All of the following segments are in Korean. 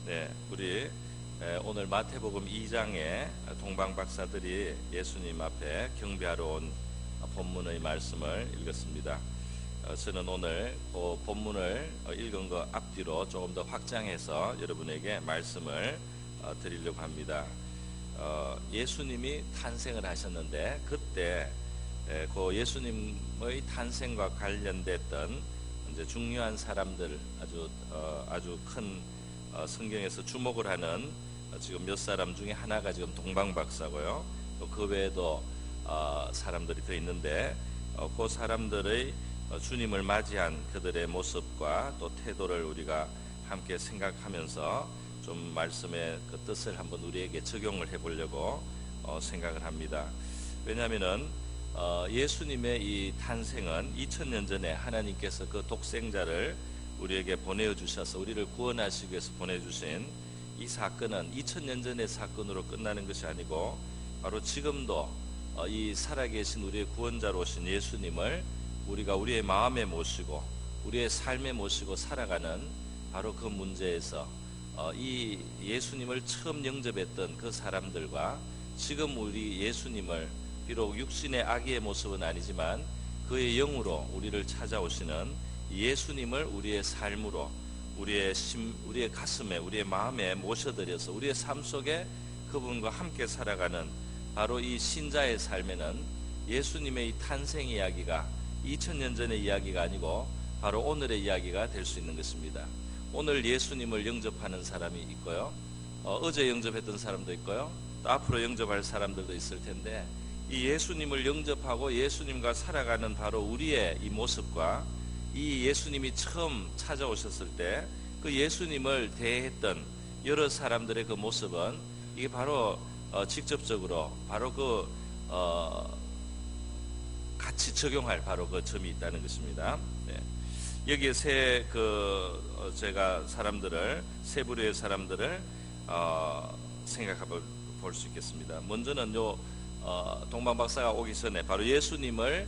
네, 우리 오늘 마태복음 2장에 동방박사들이 예수님 앞에 경배하러 온 본문의 말씀을 읽었습니다. 저는 오늘 그 본문을 읽은 거 앞뒤로 조금 더 확장해서 여러분에게 말씀을 드리려고 합니다. 예수님이 탄생을 하셨는데 그때 그 예수님의 탄생과 관련됐던 이제 중요한 사람들, 아주 큰 성경에서 주목을 하는 지금 몇 사람 중에 하나가 지금 동방박사고요. 또 그 외에도 사람들이 더 있는데 그 사람들의 주님을 맞이한 그들의 모습과 또 태도를 우리가 함께 생각하면서 좀 말씀의 그 뜻을 한번 우리에게 적용을 해보려고 생각을 합니다. 왜냐하면은 예수님의 이 탄생은 2000년 전에 하나님께서 그 독생자를 우리에게 보내주셔서 우리를 구원하시기 위해서 보내주신 이 사건은 2000년 전의 사건으로 끝나는 것이 아니고 바로 지금도 이 살아계신 우리의 구원자로 오신 예수님을 우리가 우리의 마음에 모시고 우리의 삶에 모시고 살아가는 바로 그 문제에서 이 예수님을 처음 영접했던 그 사람들과 지금 우리 예수님을 비록 육신의 아기의 모습은 아니지만 그의 영으로 우리를 찾아오시는 예수님을 우리의 삶으로 우리의 가슴에 우리의 마음에 모셔드려서 우리의 삶 속에 그분과 함께 살아가는 바로 이 신자의 삶에는 예수님의 이 탄생 이야기가 2000년 전의 이야기가 아니고 바로 오늘의 이야기가 될 수 있는 것입니다. 오늘 예수님을 영접하는 사람이 있고요, 어제 영접했던 사람도 있고요, 또 앞으로 영접할 사람들도 있을 텐데 이 예수님을 영접하고 예수님과 살아가는 바로 우리의 이 모습과 이 예수님이 처음 찾아오셨을 때 그 예수님을 대했던 여러 사람들의 그 모습은 이게 바로 직접적으로 바로 그 같이 적용할 바로 그 점이 있다는 것입니다. 네. 여기에 제가 세 부류의 사람들을 생각해 볼 수 있겠습니다. 먼저는 동방박사가 오기 전에 바로 예수님을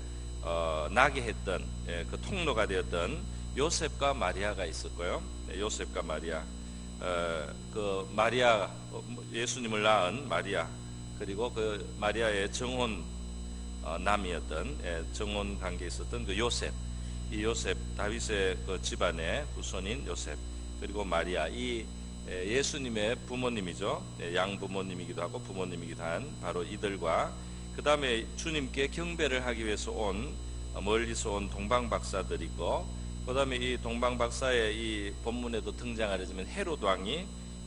나게 했던 그 통로가 되었던 요셉과 마리아가 있었고요. 요셉과 마리아, 그 마리아, 예수님을 낳은 마리아, 그리고 그 마리아의 정혼 남이었던 정혼 관계에 있었던 그 요셉, 이 요셉, 다윗의 그 집안의 후손인 요셉, 그리고 마리아, 이 예수님의 부모님이죠. 양부모님이기도 하고 부모님이기도 한 바로 이들과 그 다음에 주님께 경배를 하기 위해서 멀리서 온 동방박사들이고, 그 다음에 이 동방박사의 이 본문에도 등장하려면 헤롯 왕이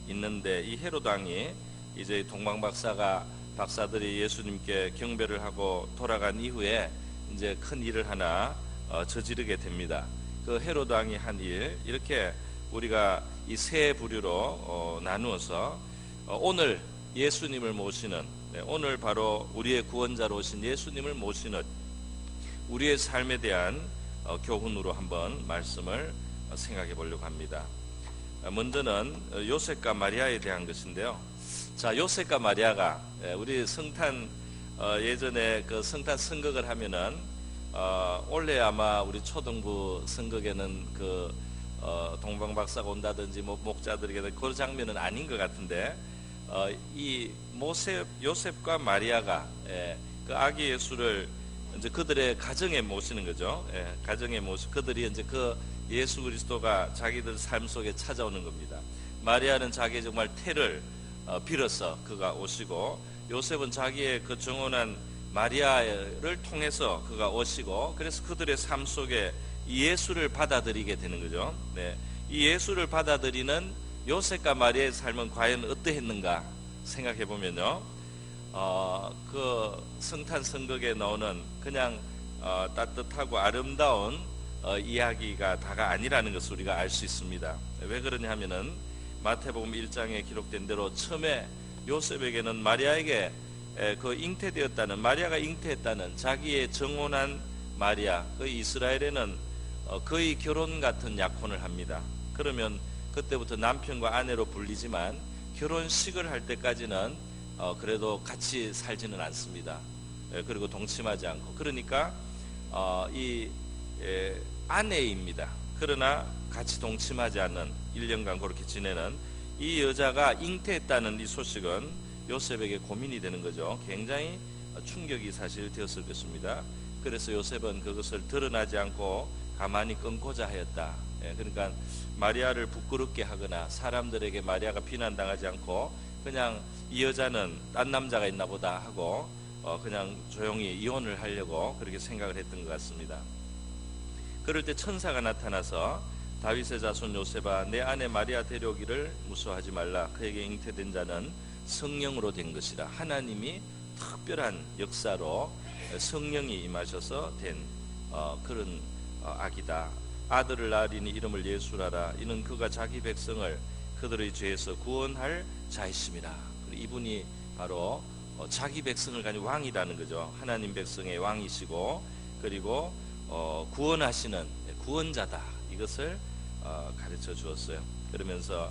있는데, 이 헤롯 왕이 이제 박사들이 예수님께 경배를 하고 돌아간 이후에 이제 큰 일을 하나 저지르게 됩니다. 그 헤롯 왕이 한 일, 이렇게 우리가 이 세 부류로 나누어서 오늘 예수님을 모시는, 오늘 바로 우리의 구원자로 오신 예수님을 모시는 우리의 삶에 대한 교훈으로 한번 말씀을 생각해 보려고 합니다. 먼저는 요셉과 마리아에 대한 것인데요. 자, 요셉과 마리아가 우리 성탄 예전에 그 성탄 선극을 하면은 올해 아마 우리 초등부 선극에는 그 동방박사가 온다든지 뭐 목자들에게 그 장면은 아닌 것 같은데 이 요셉과 마리아가 그 아기 예수를 이제 그들의 가정에 모시는 거죠. 가정에 그들이 이제 그 예수 그리스도가 자기들 삶 속에 찾아오는 겁니다. 마리아는 자기의 정말 태를 빌어서 그가 오시고, 요셉은 자기의 그 정혼한 마리아를 통해서 그가 오시고, 그래서 그들의 삶 속에 예수를 받아들이게 되는 거죠. 이 예수를 받아들이는 요셉과 마리아의 삶은 과연 어떠했는가 생각해 보면요, 그 성탄 선극에 나오는 그냥 따뜻하고 아름다운 이야기가 다가 아니라는 것을 우리가 알 수 있습니다. 왜 그러냐 하면은 마태복음 1장에 기록된 대로 처음에 요셉에게는 마리아에게 마리아가 잉태했다는 자기의 정혼한 마리아, 그 이스라엘에는 거의 결혼 같은 약혼을 합니다. 그러면 그때부터 남편과 아내로 불리지만 결혼식을 할 때까지는 그래도 같이 살지는 않습니다. 그리고 동침하지 않고, 그러니까 이 아내입니다. 그러나 같이 동침하지 않는 1년간 그렇게 지내는 이 여자가 잉태했다는 이 소식은 요셉에게 고민이 되는 거죠. 굉장히 충격이 사실 되었을 것입니다. 그래서 요셉은 그것을 드러나지 않고 가만히 끊고자 하였다. 그러니까 마리아를 부끄럽게 하거나 사람들에게 마리아가 비난당하지 않고 그냥 이 여자는 딴 남자가 있나 보다 하고 그냥 조용히 이혼을 하려고 그렇게 생각을 했던 것 같습니다. 그럴 때 천사가 나타나서 다윗의 자손 요셉아, 내 아내 마리아 데려오기를 무서워하지 말라. 그에게 잉태된 자는 성령으로 된 것이라. 하나님이 특별한 역사로 성령이 임하셔서 된 그런 아기다. 아들을 낳으리니 이름을 예수라라. 이는 그가 자기 백성을 그들의 죄에서 구원할 자이심이라. 이분이 바로 자기 백성을 가진 왕이라는 거죠. 하나님 백성의 왕이시고, 그리고 구원하시는 구원자다. 이것을 가르쳐 주었어요. 그러면서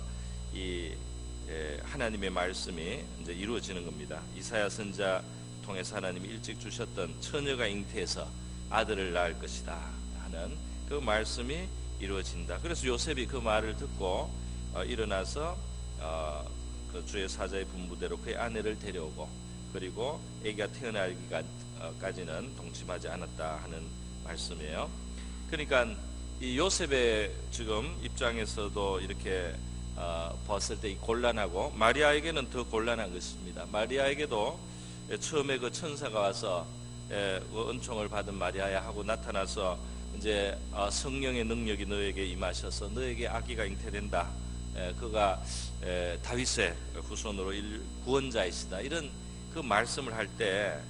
이 하나님의 말씀이 이제 이루어지는 겁니다. 이사야 선지자 통해서 하나님이 일찍 주셨던 처녀가 잉태해서 아들을 낳을 것이다 하는 그 말씀이 이루어진다. 그래서 요셉이 그 말을 듣고 일어나서 그 주의 사자의 분부대로 그의 아내를 데려오고, 그리고 아기가 태어나기까지는 동침하지 않았다 하는 말씀이에요. 그러니까 이 요셉의 지금 입장에서도 이렇게 봤을 때 이 곤란하고, 마리아에게는 더 곤란한 것입니다. 마리아에게도 처음에 그 천사가 와서 은총을 받은 마리아야 하고 나타나서 이제 성령의 능력이 너에게 임하셔서 너에게 아기가 잉태된다. 그가 다윗의 후손으로 구원자이시다. 이런 그 말씀을 할 때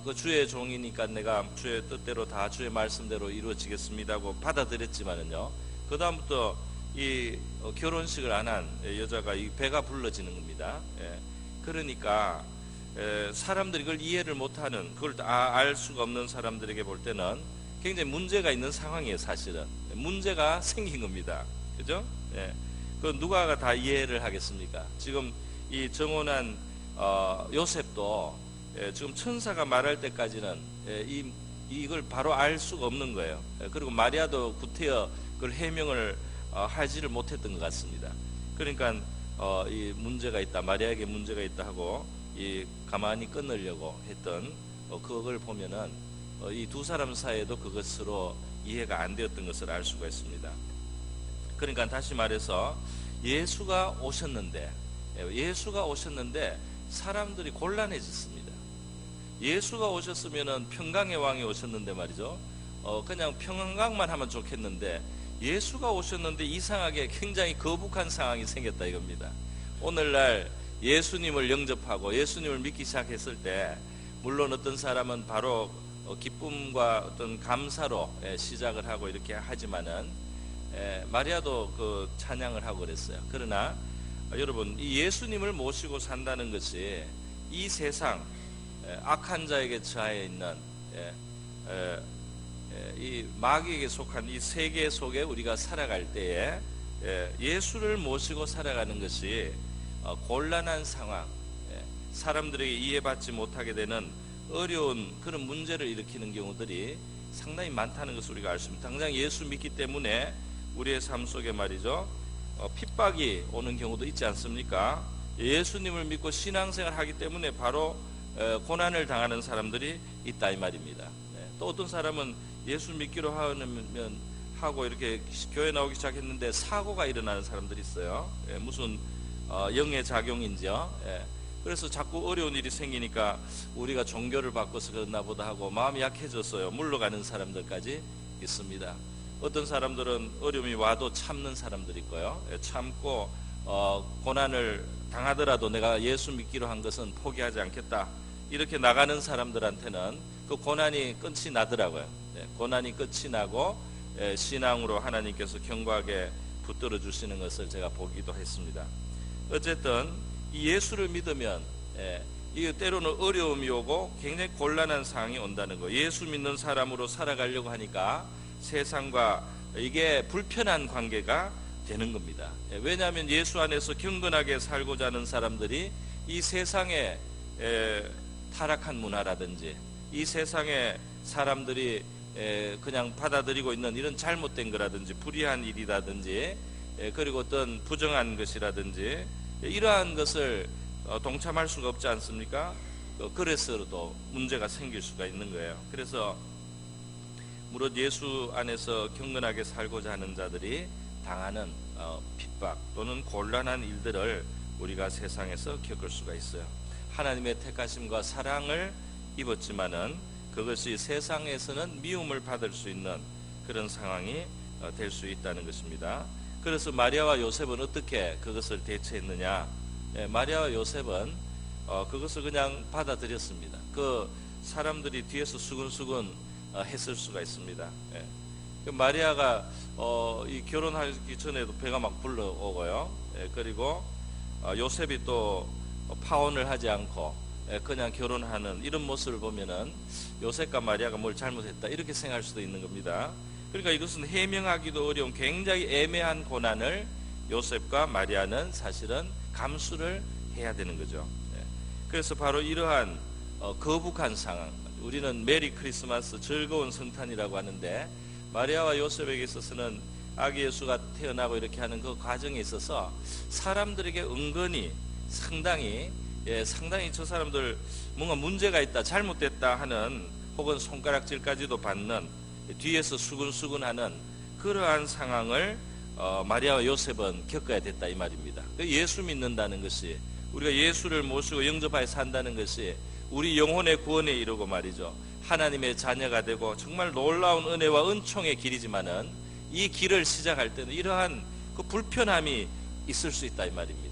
그 주의 종이니까 내가 주의 뜻대로 다 주의 말씀대로 이루어지겠습니다고 받아들였지만은요, 그 다음부터 이 결혼식을 안 한 여자가 이 배가 불러지는 겁니다. 그러니까 사람들이 그걸 이해를 못하는, 그걸 알 수가 없는 사람들에게 볼 때는 굉장히 문제가 있는 상황이에요. 사실은 문제가 생긴 겁니다. 그죠? 그 누가 다 이해를 하겠습니까? 지금 이 정혼한 요셉도 지금 천사가 말할 때까지는 이걸 바로 알 수가 없는 거예요. 그리고 마리아도 구태여 그걸 해명을 하지를 못했던 것 같습니다. 그러니까 이 문제가 있다, 마리아에게 문제가 있다 하고 이 가만히 끊으려고 했던 그걸 보면은 이 두 사람 사이에도 그것으로 이해가 안 되었던 것을 알 수가 있습니다. 그러니까 다시 말해서 예수가 오셨는데 사람들이 곤란해졌습니다. 예수가 오셨으면은 평강의 왕이 오셨는데 말이죠. 그냥 평강만 하면 좋겠는데 예수가 오셨는데 이상하게 굉장히 거북한 상황이 생겼다 이겁니다. 오늘날 예수님을 영접하고 예수님을 믿기 시작했을 때 물론 어떤 사람은 바로 기쁨과 어떤 감사로 시작을 하고 이렇게 하지만은 마리아도 그 찬양을 하고 그랬어요. 그러나 여러분, 이 예수님을 모시고 산다는 것이 이 세상 악한 자에게 처해 있는 이 마귀에게 속한 이 세계 속에 우리가 살아갈 때에 예수를 모시고 살아가는 것이 곤란한 상황, 사람들에게 이해받지 못하게 되는 어려운 그런 문제를 일으키는 경우들이 상당히 많다는 것을 우리가 알 수 있습니다. 당장 예수 믿기 때문에 우리의 삶 속에 말이죠, 핍박이 오는 경우도 있지 않습니까? 예수님을 믿고 신앙생활 하기 때문에 바로 고난을 당하는 사람들이 있다 이 말입니다. 또 어떤 사람은 예수 믿기로 하고 이렇게 교회 나오기 시작했는데 사고가 일어나는 사람들이 있어요. 무슨 영의 작용인지요. 그래서 자꾸 어려운 일이 생기니까 우리가 종교를 바꿔서 그랬나 보다 하고 마음이 약해졌어요. 물러가는 사람들까지 있습니다. 어떤 사람들은 어려움이 와도 참는 사람들이 있고요. 참고 고난을 당하더라도 내가 예수 믿기로 한 것은 포기하지 않겠다, 이렇게 나가는 사람들한테는 그 고난이 끝이 나더라고요. 고난이 끝이 나고 신앙으로 하나님께서 견고하게 붙들어 주시는 것을 제가 보기도 했습니다. 어쨌든 이 예수를 믿으면 이 때로는 어려움이 오고 굉장히 곤란한 상황이 온다는 거. 예수 믿는 사람으로 살아가려고 하니까 세상과 이게 불편한 관계가 되는 겁니다. 왜냐하면 예수 안에서 경건하게 살고자 하는 사람들이 이 세상에 타락한 문화라든지 이 세상에 사람들이 그냥 받아들이고 있는 이런 잘못된 거라든지 불의한 일이라든지 그리고 어떤 부정한 것이라든지 이러한 것을 동참할 수가 없지 않습니까? 그래서도 문제가 생길 수가 있는 거예요. 그래서 무릇 예수 안에서 경건하게 살고자 하는 자들이 당하는 핍박 또는 곤란한 일들을 우리가 세상에서 겪을 수가 있어요. 하나님의 택하심과 사랑을 입었지만은 그것이 세상에서는 미움을 받을 수 있는 그런 상황이 될 수 있다는 것입니다. 그래서 마리아와 요셉은 어떻게 그것을 대처했느냐? 마리아와 요셉은 그것을 그냥 받아들였습니다. 그 사람들이 뒤에서 수근수근 했을 수가 있습니다. 마리아가 이 결혼하기 전에도 배가 막 불러오고요. 그리고 요셉이 또 파혼을 하지 않고 그냥 결혼하는 이런 모습을 보면은 요셉과 마리아가 뭘 잘못했다 이렇게 생각할 수도 있는 겁니다. 그러니까 이것은 해명하기도 어려운 굉장히 애매한 고난을 요셉과 마리아는 사실은 감수를 해야 되는 거죠. 그래서 바로 이러한 거북한 상황, 우리는 메리 크리스마스 즐거운 성탄이라고 하는데 마리아와 요셉에게 있어서는 아기 예수가 태어나고 이렇게 하는 그 과정에 있어서 사람들에게 은근히 상당히 저 사람들 뭔가 문제가 있다, 잘못됐다 하는 혹은 손가락질까지도 받는 뒤에서 수근수근하는 그러한 상황을 마리아와 요셉은 겪어야 됐다 이 말입니다. 예수 믿는다는 것이, 우리가 예수를 모시고 영접하여 산다는 것이 우리 영혼의 구원에 이르고 말이죠, 하나님의 자녀가 되고 정말 놀라운 은혜와 은총의 길이지만은 이 길을 시작할 때는 이러한 그 불편함이 있을 수 있다 이 말입니다.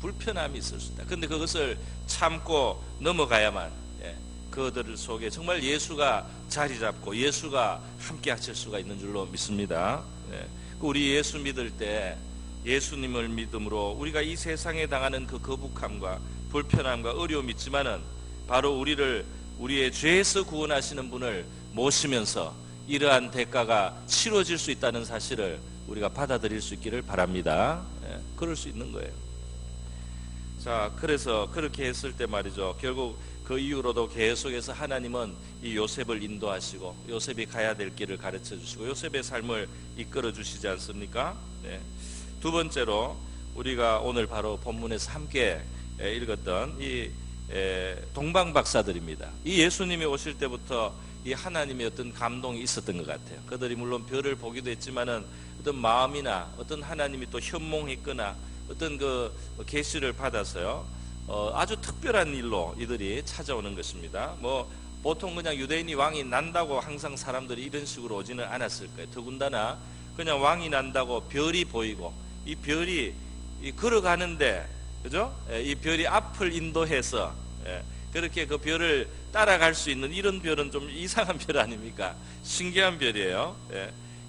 불편함이 있을 수 있다. 근데 그것을 참고 넘어가야만 그들 속에 정말 예수가 자리 잡고 예수가 함께 하실 수가 있는 줄로 믿습니다. 우리 예수 믿을 때 예수님을 믿음으로 우리가 이 세상에 당하는 그 거북함과 불편함과 어려움이 있지만은 바로 우리의 죄에서 구원하시는 분을 모시면서 이러한 대가가 치러질 수 있다는 사실을 우리가 받아들일 수 있기를 바랍니다. 그럴 수 있는 거예요. 자, 그래서 그렇게 했을 때 말이죠, 결국 그 이후로도 계속해서 하나님은 이 요셉을 인도하시고 요셉이 가야 될 길을 가르쳐 주시고 요셉의 삶을 이끌어 주시지 않습니까? 두 번째로 우리가 오늘 바로 본문에서 함께 읽었던 이 동방박사들입니다. 이 예수님이 오실 때부터 이 하나님의 어떤 감동이 있었던 것 같아요. 그들이 물론 별을 보기도 했지만은 어떤 마음이나 어떤 하나님이 또 현몽했거나 어떤 그 계시를 받아서요, 아주 특별한 일로 이들이 찾아오는 것입니다. 뭐 보통 그냥 유대인이 왕이 난다고 항상 사람들이 이런 식으로 오지는 않았을 거예요. 더군다나 그냥 왕이 난다고 별이 보이고 이 별이 걸어가는데, 그죠? 이 별이 앞을 인도해서 그렇게 그 별을 따라갈 수 있는 이런 별은 좀 이상한 별 아닙니까? 신기한 별이에요.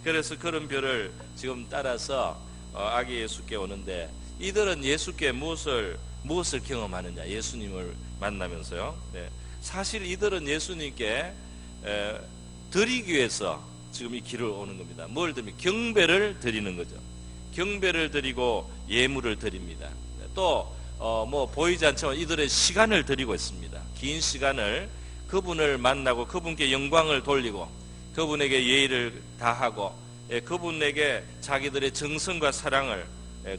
그래서 그런 별을 지금 따라서 아기 예수께 오는데, 이들은 예수께 무엇을 경험하느냐? 예수님을 만나면서요. 사실 이들은 예수님께 드리기 위해서 지금 이 길을 오는 겁니다. 뭘 드립니까? 경배를 드리는 거죠. 경배를 드리고 예물을 드립니다. 또 뭐 보이지 않지만 이들의 시간을 드리고 있습니다. 긴 시간을 그분을 만나고 그분께 영광을 돌리고 그분에게 예의를 다하고 그분에게 자기들의 정성과 사랑을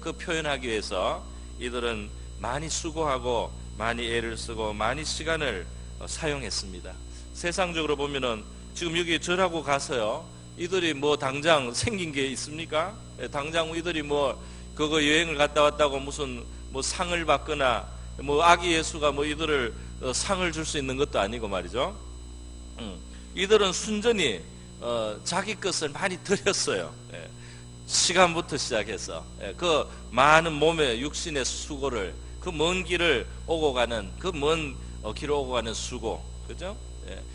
그 표현하기 위해서 이들은 많이 수고하고 많이 애를 쓰고 많이 시간을 사용했습니다. 세상적으로 보면은 지금 여기 절하고 가서요, 이들이 뭐 당장 생긴 게 있습니까? 당장 이들이 뭐 그거 여행을 갔다 왔다고 무슨 뭐 상을 받거나 뭐 아기 예수가 뭐 이들을 상을 줄 수 있는 것도 아니고 말이죠. 이들은 순전히 자기 것을 많이 드렸어요. 시간부터 시작해서 그 많은 몸의 육신의 수고를, 그 먼 길을 오고 가는 그 먼 길을 오고 가는 수고, 그죠?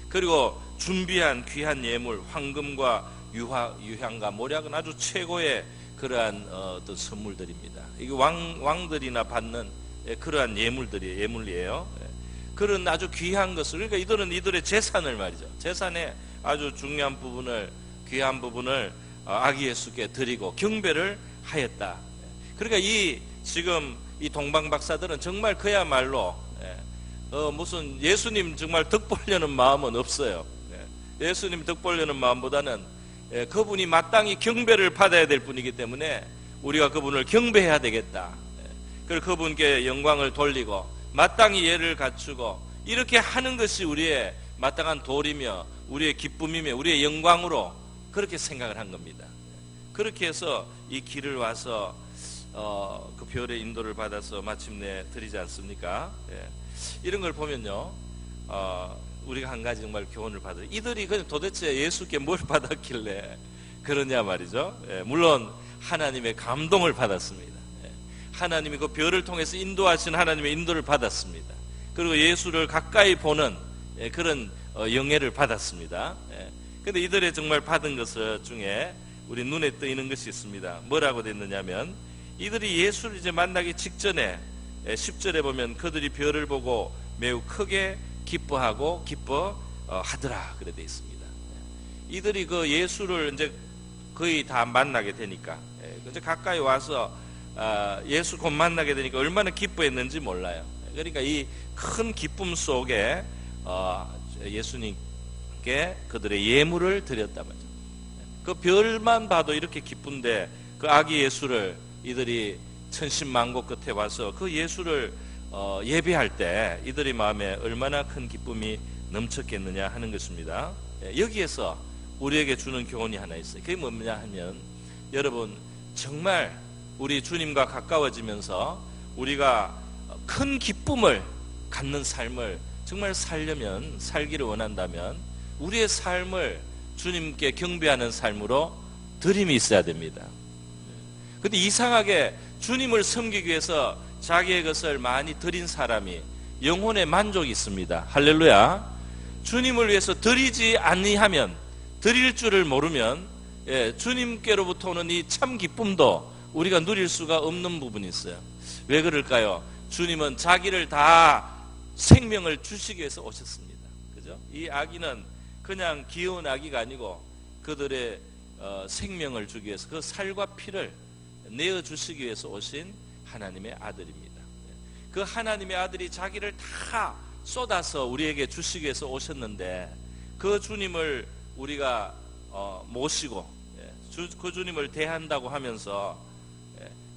그리고 준비한 귀한 예물, 황금과 유향과 모략은 아주 최고의 그러한 어떤 선물들입니다. 이게 왕들이나 받는 그러한 예물이에요. 그런 아주 귀한 것을, 그러니까 이들은 이들의 재산을 말이죠, 재산의 아주 중요한 부분을, 귀한 부분을 아기 예수께 드리고 경배를 하였다. 그러니까 지금 이 동방박사들은 정말 그야말로 무슨 예수님 정말 덕 보려는 마음은 없어요. 예수님 덕 보려는 마음보다는 그분이 마땅히 경배를 받아야 될 분이기 때문에 우리가 그분을 경배해야 되겠다. 그리고 그분께 영광을 돌리고 마땅히 예를 갖추고 이렇게 하는 것이 우리의 마땅한 도리며 우리의 기쁨이며 우리의 영광으로 그렇게 생각을 한 겁니다. 그렇게 해서 이 길을 와서 그 별의 인도를 받아서 마침내 드리지 않습니까? 이런 걸 보면요, 우리가 한 가지 정말 교훈을 받아요. 이들이 도대체 예수께 뭘 받았길래 그러냐 말이죠. 물론 하나님의 감동을 받았습니다. 하나님이 그 별을 통해서 인도하신 하나님의 인도를 받았습니다. 그리고 예수를 가까이 보는 그런 영예를 받았습니다. 그런데 이들의 정말 받은 것 중에 우리 눈에 띄는 것이 있습니다. 뭐라고 됐느냐면 이들이 예수를 이제 만나기 직전에 10절에 보면 그들이 별을 보고 매우 크게 기뻐하고 기뻐하더라 그래 돼 있습니다. 이들이 그 예수를 이제 거의 다 만나게 되니까 이제 가까이 와서 예수 곧 만나게 되니까 얼마나 기뻐했는지 몰라요. 그러니까 이 큰 기쁨 속에 예수님께 그들의 예물을 드렸단 말이죠. 그 별만 봐도 이렇게 기쁜데 그 아기 예수를 이들이 천신만고 끝에 와서 그 예수를 예배할 때 이들의 마음에 얼마나 큰 기쁨이 넘쳤겠느냐 하는 것입니다. 여기에서 우리에게 주는 교훈이 하나 있어요. 그게 뭐냐 하면 여러분 정말 우리 주님과 가까워지면서 우리가 큰 기쁨을 갖는 삶을 정말 살기를 원한다면 우리의 삶을 주님께 경배하는 삶으로 드림이 있어야 됩니다. 그런데 이상하게 주님을 섬기기 위해서 자기의 것을 많이 드린 사람이 영혼의 만족이 있습니다. 할렐루야. 주님을 위해서 드리지 아니하면, 드릴 줄을 모르면 주님께로부터 오는 이 참 기쁨도 우리가 누릴 수가 없는 부분이 있어요. 왜 그럴까요? 주님은 자기를 다 생명을 주시기 위해서 오셨습니다. 그죠? 이 아기는 그냥 귀여운 아기가 아니고 그들의 생명을 주기 위해서 그 살과 피를 내어 주시기 위해서 오신 하나님의 아들입니다. 그 하나님의 아들이 자기를 다 쏟아서 우리에게 주시기 위해서 오셨는데 그 주님을 우리가 모시고 그 주님을 대한다고 하면서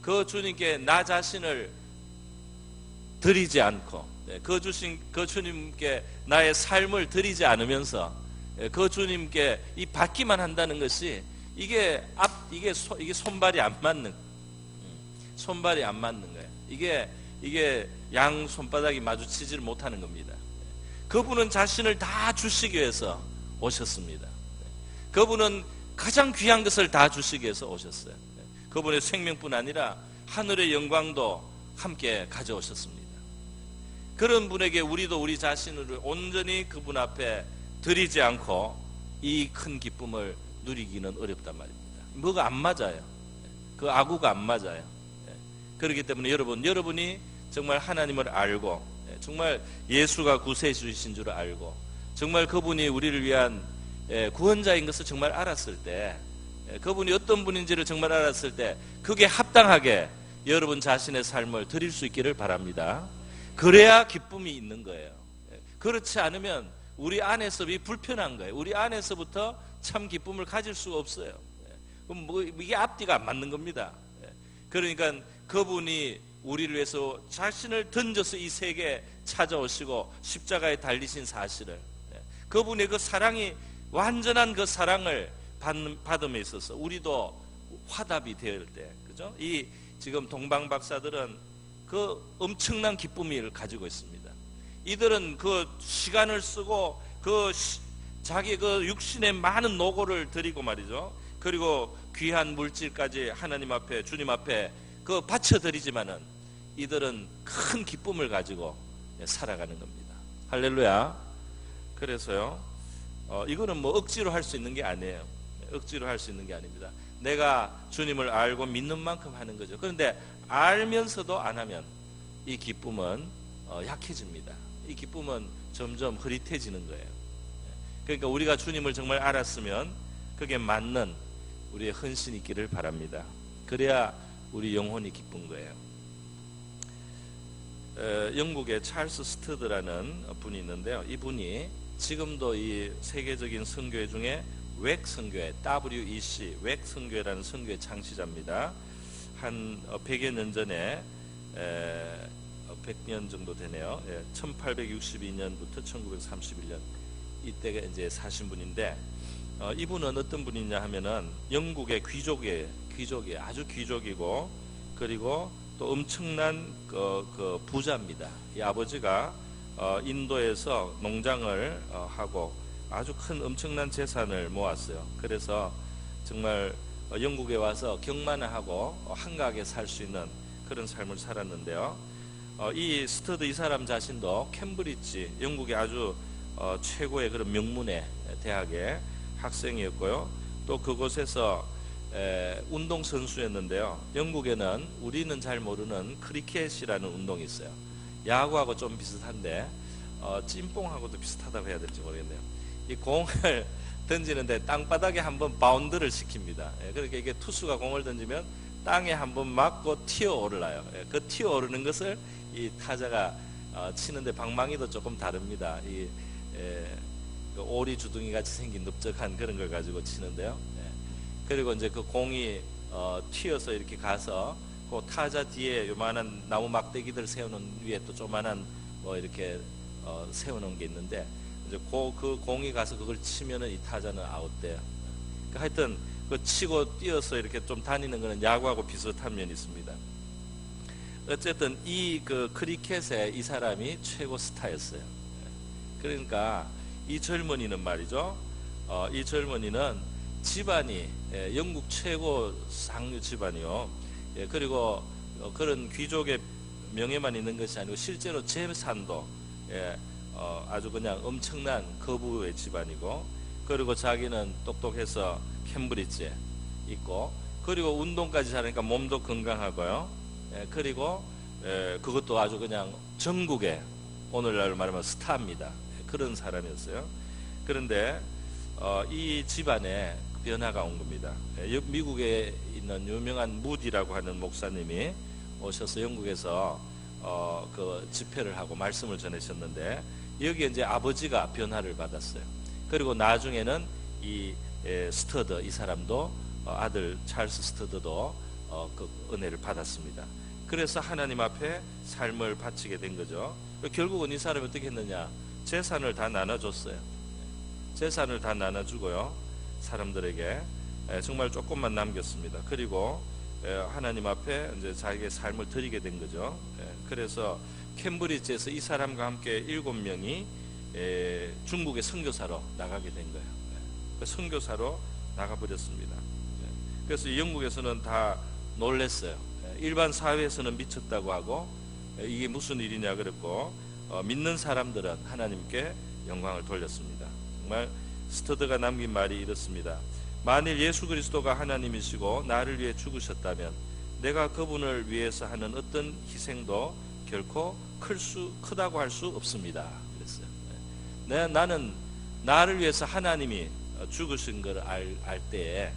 그 주님께 나 자신을 드리지 않고 그 주님께 나의 삶을 드리지 않으면서 그 주님께 이 받기만 한다는 것이 이게 손발이 안 맞는 거예요. 이게 양 손바닥이 마주치지를 못하는 겁니다. 그분은 자신을 다 주시기 위해서 오셨습니다. 그분은 가장 귀한 것을 다 주시기 위해서 오셨어요. 그분의 생명뿐 아니라 하늘의 영광도 함께 가져오셨습니다. 그런 분에게 우리도 우리 자신을 온전히 그분 앞에 드리지 않고 이 큰 기쁨을 누리기는 어렵단 말입니다. 뭐가 안 맞아요. 그 아구가 안 맞아요. 그렇기 때문에 여러분이 정말 하나님을 알고 정말 예수가 구세해 주신 줄 알고 정말 그분이 우리를 위한 구원자인 것을 정말 알았을 때, 그분이 어떤 분인지를 정말 알았을 때 그게 합당하게 여러분 자신의 삶을 드릴 수 있기를 바랍니다. 그래야 기쁨이 있는 거예요. 그렇지 않으면 우리 안에서 불편한 거예요. 우리 안에서부터 참 기쁨을 가질 수가 없어요. 그럼 이게 앞뒤가 안 맞는 겁니다. 그러니까 그분이 우리를 위해서 자신을 던져서 이 세계에 찾아오시고 십자가에 달리신 사실을, 그분의 그 사랑이 완전한 그 사랑을 받음에 있어서 우리도 화답이 될 때, 그죠? 이 지금 동방 박사들은 그 엄청난 기쁨을 가지고 있습니다. 이들은 그 시간을 쓰고 자기 그 육신의 많은 노고를 들이고 말이죠. 그리고 귀한 물질까지 하나님 앞에, 주님 앞에 그 바쳐드리지만은 이들은 큰 기쁨을 가지고 살아가는 겁니다. 할렐루야. 그래서요, 이거는 뭐 억지로 할 수 있는 게 아니에요. 억지로 할 수 있는 게 아닙니다. 내가 주님을 알고 믿는 만큼 하는 거죠. 그런데 알면서도 안 하면 이 기쁨은 약해집니다. 이 기쁨은 점점 흐릿해지는 거예요. 그러니까 우리가 주님을 정말 알았으면 그게 맞는 우리의 헌신이 있기를 바랍니다. 그래야 우리 영혼이 기쁜 거예요. 영국의 찰스 스터드라는 분이 있는데요. 이분이 지금도 이 세계적인 선교회 중에 웩 선교회, WEC 웩 선교회라는 선교회 창시자입니다. 한 100여 년 전에 100년 정도 되네요. 1862년부터 1931년 이때가 이제 사신 분인데, 이분은 어떤 분이냐 하면은 영국의 귀족이에요. 아주 귀족이고, 그리고 또 엄청난 그 부자입니다. 이 아버지가 인도에서 농장을 하고 아주 큰 엄청난 재산을 모았어요. 그래서 정말 영국에 와서 경만을 하고 한가하게 살 수 있는 그런 삶을 살았는데요. 이 스터드 이 사람 자신도 캠브리지, 영국의 아주 최고의 그런 명문의 대학의 학생이었고요. 또 그곳에서 운동선수였는데요. 영국에는 우리는 잘 모르는 크리켓이라는 운동이 있어요. 야구하고 좀 비슷한데 찜뽕하고도 비슷하다고 해야 될지 모르겠네요. 이 공을 던지는데 땅바닥에 한번 바운드를 시킵니다. 그러니까 이게 투수가 공을 던지면 땅에 한번 맞고 튀어 오르나요. 그 튀어 오르는 것을 이 타자가 치는데 방망이도 조금 다릅니다. 이 오리 주둥이 같이 생긴 넓적한 그런 걸 가지고 치는데요. 그리고 이제 그 공이 튀어서 이렇게 가서 그 타자 뒤에 요만한 나무 막대기들 세우는 위에 또 조만한 뭐 이렇게 세우는 게 있는데, 이제 그 공이 가서 그걸 치면은 이 타자는 아웃돼요. 그러니까 하여튼 그 치고 뛰어서 이렇게 좀 다니는 거는 야구하고 비슷한 면이 있습니다. 어쨌든 이 그 크리켓에 이 사람이 최고 스타였어요. 그러니까 이 젊은이는 말이죠. 이 젊은이는 집안이 영국 최고 상류 집안이요. 그리고 그런 귀족의 명예만 있는 것이 아니고 실제로 재산도 아주 그냥 엄청난 거부의 집안이고, 그리고 자기는 똑똑해서 캠브리지에 있고, 그리고 운동까지 잘하니까 몸도 건강하고요. 그리고 그것도 아주 그냥 전국에 오늘날 말하면 스타입니다. 그런 사람이었어요. 그런데 이 집안에 변화가 온 겁니다. 미국에 있는 유명한 무디라고 하는 목사님이 오셔서 영국에서 그 집회를 하고 말씀을 전하셨는데, 여기에 이제 아버지가 변화를 받았어요. 그리고 나중에는 이 스터드 이 사람도 아들 찰스 스터드도 그 은혜를 받았습니다. 그래서 하나님 앞에 삶을 바치게 된 거죠. 결국은 이 사람이 어떻게 했느냐? 재산을 다 나눠줬어요. 재산을 다 나눠주고요, 사람들에게 정말 조금만 남겼습니다. 그리고 하나님 앞에 이제 자기의 삶을 드리게 된 거죠. 그래서 캠브리지에서 이 사람과 함께 7명이 중국의 선교사로 나가게 된 거예요. 선교사로 나가버렸습니다. 그래서 영국에서는 다 놀랬어요. 일반 사회에서는 미쳤다고 하고 이게 무슨 일이냐 그랬고, 믿는 사람들은 하나님께 영광을 돌렸습니다. 정말 스터드가 남긴 말이 이렇습니다. 만일 예수 그리스도가 하나님이시고 나를 위해 죽으셨다면 내가 그분을 위해서 하는 어떤 희생도 결코 크다고 할 수 없습니다. 그랬어요. 나는 나를 위해서 하나님이 죽으신 걸 알 때에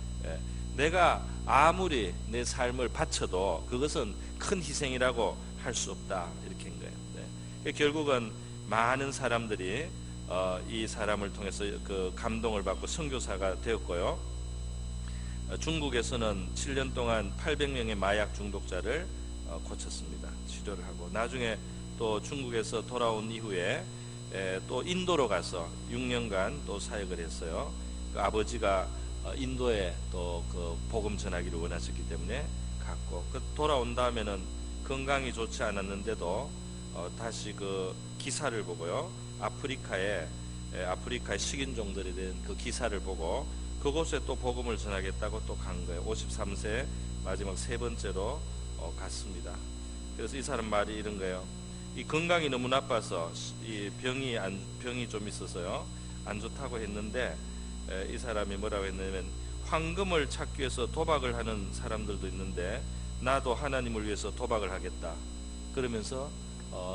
내가 아무리 내 삶을 바쳐도 그것은 큰 희생이라고 할 수 없다, 이렇게 한 거예요. 결국은 많은 사람들이 이 사람을 통해서 그 감동을 받고 선교사가 되었고요. 중국에서는 7년 동안 800명의 마약 중독자를 고쳤습니다. 치료를 하고, 나중에 또 중국에서 돌아온 이후에 또 인도로 가서 6년간 또 사역을 했어요. 그 아버지가 인도에 또 그 복음 전하기를 원하셨기 때문에 갔고, 그 돌아온 다음에는 건강이 좋지 않았는데도 다시 그 기사를 보고요, 아프리카의 식인종들에 대한 그 기사를 보고 그곳에 또 복음을 전하겠다고 또 간 거예요. 53세 마지막 세 번째로 갔습니다. 그래서 이 사람 말이 이런 거예요. 이 건강이 너무 나빠서 이 병이 좀 있어서요, 안 좋다고 했는데 이 사람이 뭐라고 했냐면, 황금을 찾기 위해서 도박을 하는 사람들도 있는데 나도 하나님을 위해서 도박을 하겠다. 그러면서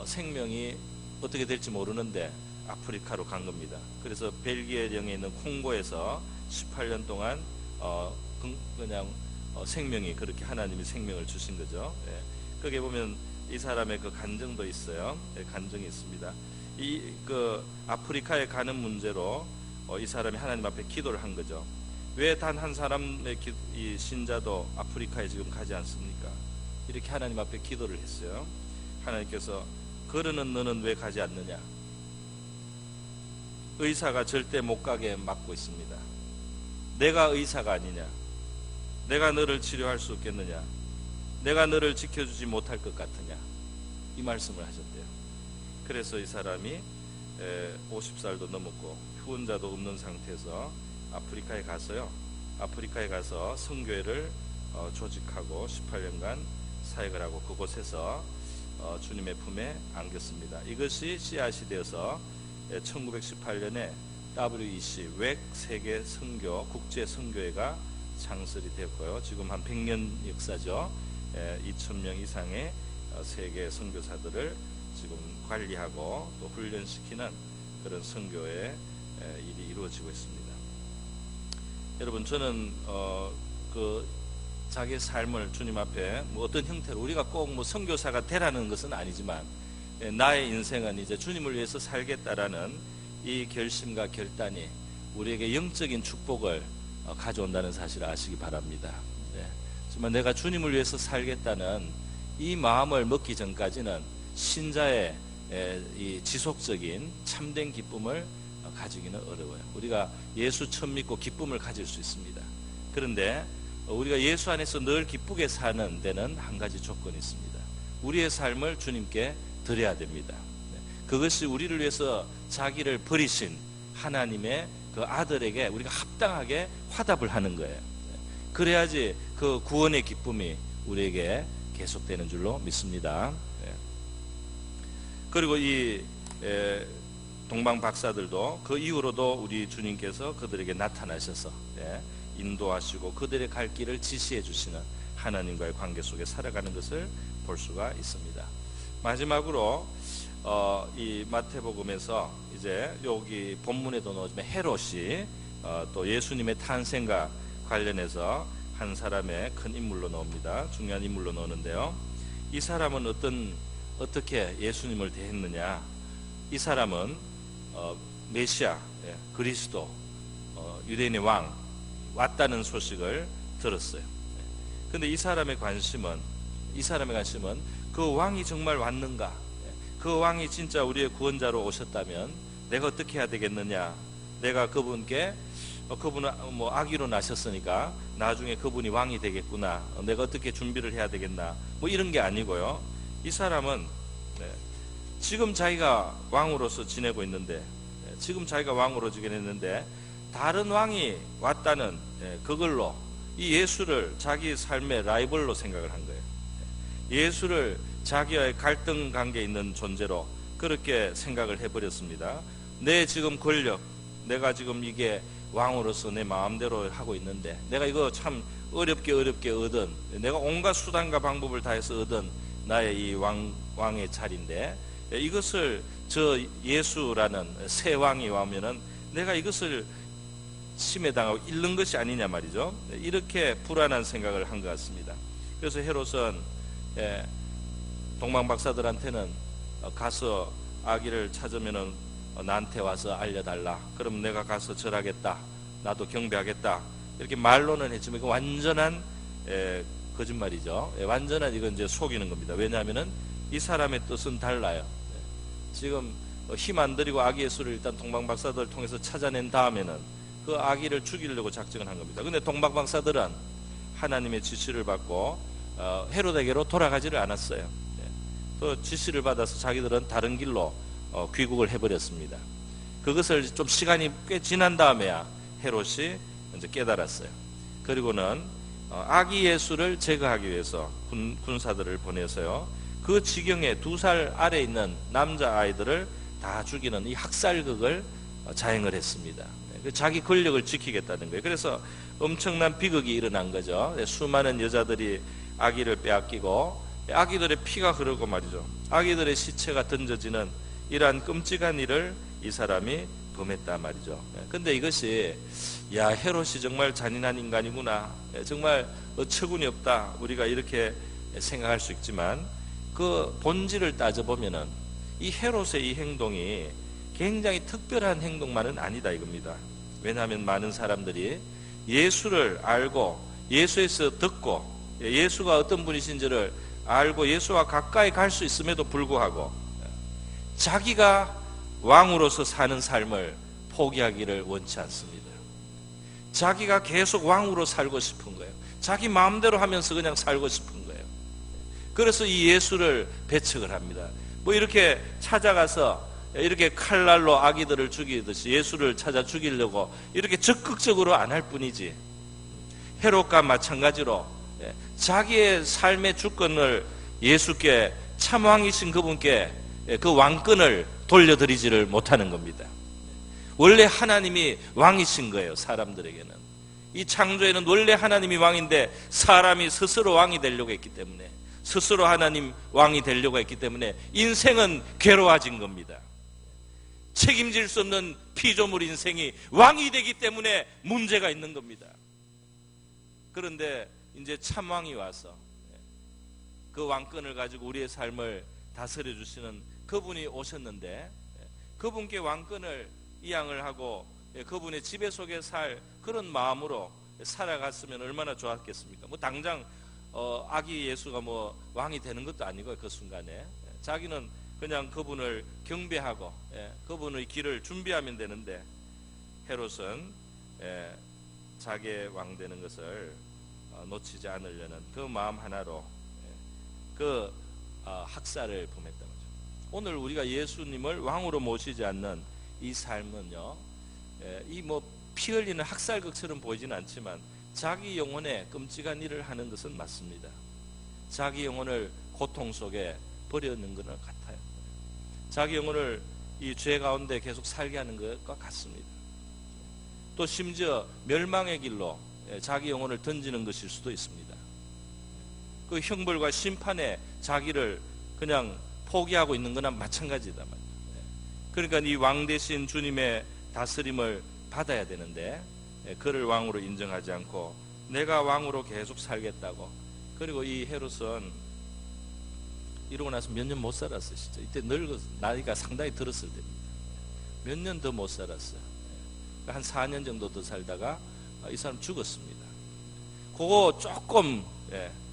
생명이 어떻게 될지 모르는데 아프리카로 간 겁니다. 그래서 벨기에령에 있는 콩고에서 18년 동안 그냥 생명이, 그렇게 하나님이 생명을 주신 거죠. 거기에 보면 이 사람의 그 간증도 있어요. 간증이 있습니다. 이 그 아프리카에 가는 문제로 이 사람이 하나님 앞에 기도를 한 거죠. 왜 단 한 사람의 이 신자도 아프리카에 지금 가지 않습니까? 이렇게 하나님 앞에 기도를 했어요. 하나님께서 거르는 너는 왜 가지 않느냐? 의사가 절대 못 가게 막고 있습니다. 내가 의사가 아니냐? 내가 너를 치료할 수 없겠느냐? 내가 너를 지켜주지 못할 것 같으냐? 이 말씀을 하셨대요. 그래서 이 사람이 50살도 넘었고 후원자도 없는 상태에서 아프리카에 가서요. 아프리카에 가서 선교회를 조직하고 18년간 사역을 하고 그곳에서 주님의 품에 안겼습니다. 이것이 씨앗이 되어서 1918년에 WEC 웩 세계 선교 국제 선교회가 창설이 되었고요. 지금 한 100년 역사죠. 2,000명 이상의 세계 선교사들을 지금 관리하고 또 훈련시키는 그런 선교의 일이 이루어지고 있습니다. 여러분, 저는 그 자기의 삶을 주님 앞에 뭐 어떤 형태로 우리가 꼭 뭐 선교사가 되라는 것은 아니지만 나의 인생은 이제 주님을 위해서 살겠다라는 이 결심과 결단이 우리에게 영적인 축복을 가져온다는 사실을 아시기 바랍니다. 하지만 내가 주님을 위해서 살겠다는 이 마음을 먹기 전까지는 신자의 이 지속적인 참된 기쁨을 가지기는 어려워요. 우리가 예수 처음 믿고 기쁨을 가질 수 있습니다. 그런데 우리가 예수 안에서 늘 기쁘게 사는 데는 한 가지 조건이 있습니다. 우리의 삶을 주님께 드려야 됩니다. 그것이 우리를 위해서 자기를 버리신 하나님의 그 아들에게 우리가 합당하게 화답을 하는 거예요. 그래야지 그 구원의 기쁨이 우리에게 계속되는 줄로 믿습니다. 그리고 이 동방 박사들도 그 이후로도 우리 주님께서 그들에게 나타나셔서 인도하시고 그들의 갈 길을 지시해 주시는 하나님과의 관계 속에 살아가는 것을 볼 수가 있습니다. 마지막으로 이 마태복음에서 이제 여기 본문에도 나오지만 헤롯이 또 예수님의 탄생과 관련해서 한 사람의 큰 인물로 나옵니다. 중요한 인물로 나오는데요. 이 사람은 어떻게 예수님을 대했느냐? 이 사람은 메시아, 그리스도, 유대인의 왕 왔다는 소식을 들었어요. 그런데 이 사람의 관심은 그 왕이 정말 왔는가? 그 왕이 진짜 우리의 구원자로 오셨다면 내가 어떻게 해야 되겠느냐? 내가 그분께 그분은 뭐 아기로 나셨으니까 나중에 그분이 왕이 되겠구나. 내가 어떻게 준비를 해야 되겠나? 뭐 이런 게 아니고요. 이 사람은 지금 자기가 왕으로서 지내고 있는데, 지금 자기가 왕으로 지내는데 다른 왕이 왔다는 그걸로 이 예수를 자기 삶의 라이벌로 생각을 한 거예요. 예수를 자기와의 갈등 관계에 있는 존재로 그렇게 생각을 해버렸습니다. 내 지금 권력, 내가 지금 이게 왕으로서 내 마음대로 하고 있는데 내가 이거 참 어렵게 얻은, 내가 온갖 수단과 방법을 다해서 얻은 나의 이 왕의 자리인데 이것을 저 예수라는 새 왕이 오면은 내가 이것을 침해당하고 잃는 것이 아니냐 말이죠. 이렇게 불안한 생각을 한 것 같습니다. 그래서 헤롯은 동방 박사들한테는 가서 아기를 찾으면은 나한테 와서 알려달라. 그럼 내가 가서 절하겠다. 나도 경배하겠다. 이렇게 말로는 했지만 이거 완전한 거짓말이죠. 완전한 이건 이제 속이는 겁니다. 왜냐하면은 이 사람의 뜻은 달라요. 지금 힘 안 들이고 아기 예수를 일단 동방 박사들을 통해서 찾아낸 다음에는 그 아기를 죽이려고 작정을 한 겁니다. 근데 동방 박사들은 하나님의 지시를 받고 헤롯에게로 돌아가지를 않았어요. 또 지시를 받아서 자기들은 다른 길로 귀국을 해버렸습니다. 그것을 좀 시간이 꽤 지난 다음에야 헤롯이 이제 깨달았어요. 그리고는 아기 예수를 제거하기 위해서 군사들을 보내서요, 그 지경에 2살 아래 있는 남자 아이들을 다 죽이는 이 학살극을 자행을 했습니다. 자기 권력을 지키겠다는 거예요. 그래서 엄청난 비극이 일어난 거죠. 수많은 여자들이 아기를 빼앗기고 아기들의 피가 흐르고 말이죠. 아기들의 시체가 던져지는 이러한 끔찍한 일을 이 사람이 범했단 말이죠. 근데 이것이 헤롯이 정말 잔인한 인간이구나, 정말 어처구니 없다, 우리가 이렇게 생각할 수 있지만 그 본질을 따져보면은 이 헤롯의 이 행동이 굉장히 특별한 행동만은 아니다 이겁니다. 왜냐하면 많은 사람들이 예수를 알고 예수에서 듣고 예수가 어떤 분이신지를 알고 예수와 가까이 갈 수 있음에도 불구하고 자기가 왕으로서 사는 삶을 포기하기를 원치 않습니다. 자기가 계속 왕으로 살고 싶은 거예요. 자기 마음대로 하면서 그냥 살고 싶은 거예요. 그래서 이 예수를 배척을 합니다. 뭐 이렇게 찾아가서 이렇게 칼날로 아기들을 죽이듯이 예수를 찾아 죽이려고 이렇게 적극적으로 안 할 뿐이지, 헤롯과 마찬가지로 자기의 삶의 주권을 예수께, 참왕이신 그분께 그 왕권을 돌려드리지를 못하는 겁니다. 원래 하나님이 왕이신 거예요. 사람들에게는 이 창조에는 원래 하나님이 왕인데 사람이 스스로 왕이 되려고 했기 때문에, 스스로 하나님 왕이 되려고 했기 때문에 인생은 괴로워진 겁니다. 책임질 수 없는 피조물 인생이 왕이 되기 때문에 문제가 있는 겁니다. 그런데 이제 참왕이 와서 그 왕권을 가지고 우리의 삶을 다스려 주시는 그분이 오셨는데, 그분께 왕권을 이양을 하고 그분의 지배 속에 살 그런 마음으로 살아갔으면 얼마나 좋았겠습니까? 뭐 당장 아기 예수가 뭐 왕이 되는 것도 아니고, 그 순간에 자기는 그냥 그분을 경배하고 그분의 길을 준비하면 되는데, 헤롯은 자기의 왕 되는 것을 놓치지 않으려는 그 마음 하나로 그 학살을 범했던 거죠. 오늘 우리가 예수님을 왕으로 모시지 않는 이 삶은요, 이 뭐 피 흘리는 학살극처럼 보이지는 않지만 자기 영혼에 끔찍한 일을 하는 것은 맞습니다. 자기 영혼을 고통 속에 버리는 것은 같아요. 자기 영혼을 이 죄 가운데 계속 살게 하는 것과 같습니다. 또 심지어 멸망의 길로 자기 영혼을 던지는 것일 수도 있습니다. 그 형벌과 심판에 자기를 그냥 포기하고 있는 거나 마찬가지다 말이에요. 그러니까 이 왕 대신 주님의 다스림을 받아야 되는데, 그를 왕으로 인정하지 않고 내가 왕으로 계속 살겠다고. 그리고 이 헤롯은 이러고 나서 몇 년 못 살았어요. 진짜 이때 늙어서 나이가 상당히 들었을 때입니다. 몇 년 더 못 살았어요. 한 4년 정도 더 살다가 이 사람 죽었습니다. 그거 조금,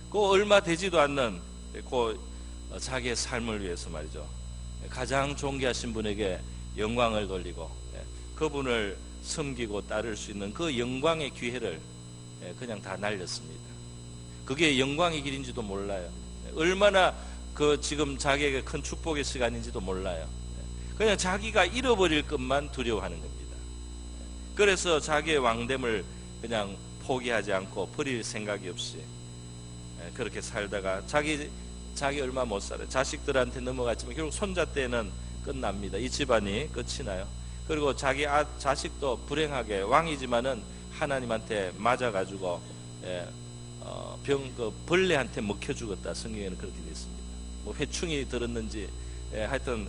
그거 얼마 되지도 않는 그 자기의 삶을 위해서 말이죠, 가장 존귀하신 분에게 영광을 돌리고 그분을 섬기고 따를 수 있는 그 영광의 기회를 그냥 다 날렸습니다. 그게 영광의 길인지도 몰라요. 얼마나 그 지금 자기에게 큰 축복의 시간인지도 몰라요. 그냥 자기가 잃어버릴 것만 두려워하는 겁니다. 그래서 자기의 왕됨을 그냥 포기하지 않고 버릴 생각이 없이 그렇게 살다가 자기 얼마 못 살아요. 자식들한테 넘어갔지만 결국 손자 때는 끝납니다. 이 집안이 끝이 나요. 그리고 자기 자식도 불행하게 왕이지만은 하나님한테 맞아가지고 벌레한테 먹혀 죽었다. 성경에는 그렇게 되어 있습니다. 뭐 회충이 들었는지 하여튼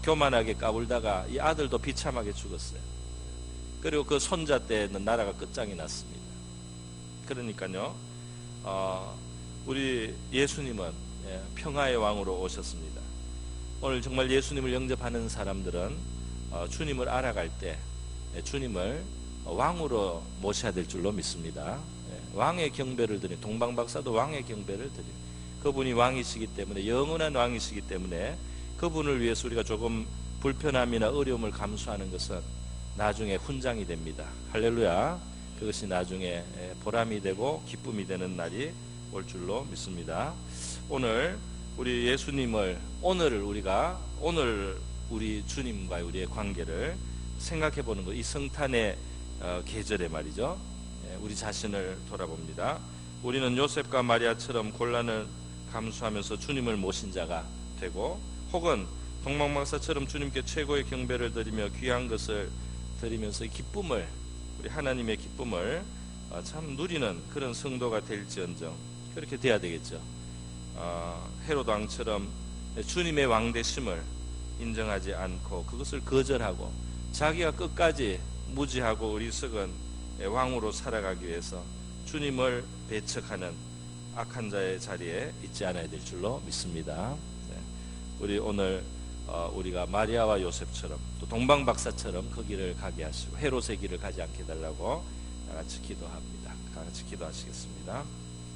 교만하게 까불다가 이 아들도 비참하게 죽었어요. 그리고 그 손자 때는 나라가 끝장이 났습니다. 그러니까요, 우리 예수님은 평화의 왕으로 오셨습니다. 오늘 정말 예수님을 영접하는 사람들은 주님을 알아갈 때 주님을 왕으로 모셔야 될 줄로 믿습니다. 왕의 경배를 드린, 동방박사도 왕의 경배를 드린, 그분이 왕이시기 때문에, 영원한 왕이시기 때문에 그분을 위해서 우리가 조금 불편함이나 어려움을 감수하는 것은 나중에 훈장이 됩니다. 할렐루야. 그것이 나중에 보람이 되고 기쁨이 되는 날이 올 줄로 믿습니다. 오늘 우리 예수님을, 오늘 우리 주님과의 우리의 관계를 생각해 보는 것, 이 성탄의 계절에 말이죠, 우리 자신을 돌아봅니다. 우리는 요셉과 마리아처럼 곤란을 감수하면서 주님을 모신 자가 되고, 혹은 동방박사처럼 주님께 최고의 경배를 드리며 귀한 것을 드리면서 기쁨을, 우리 하나님의 기쁨을 참 누리는 그런 성도가 될지언정 그렇게 돼야 되겠죠. 헤롯 왕처럼 주님의 왕되심을 인정하지 않고 그것을 거절하고 자기가 끝까지 무지하고 어리석은 왕으로 살아가기 위해서 주님을 배척하는 악한 자의 자리에 있지 않아야 될 줄로 믿습니다. 우리 오늘 우리가 마리아와 요셉처럼 또 동방박사처럼 그 길을 가게 하시고 헤롯의 길을 가지 않게 해달라고 다 같이 기도합니다. 다 같이 기도하시겠습니다.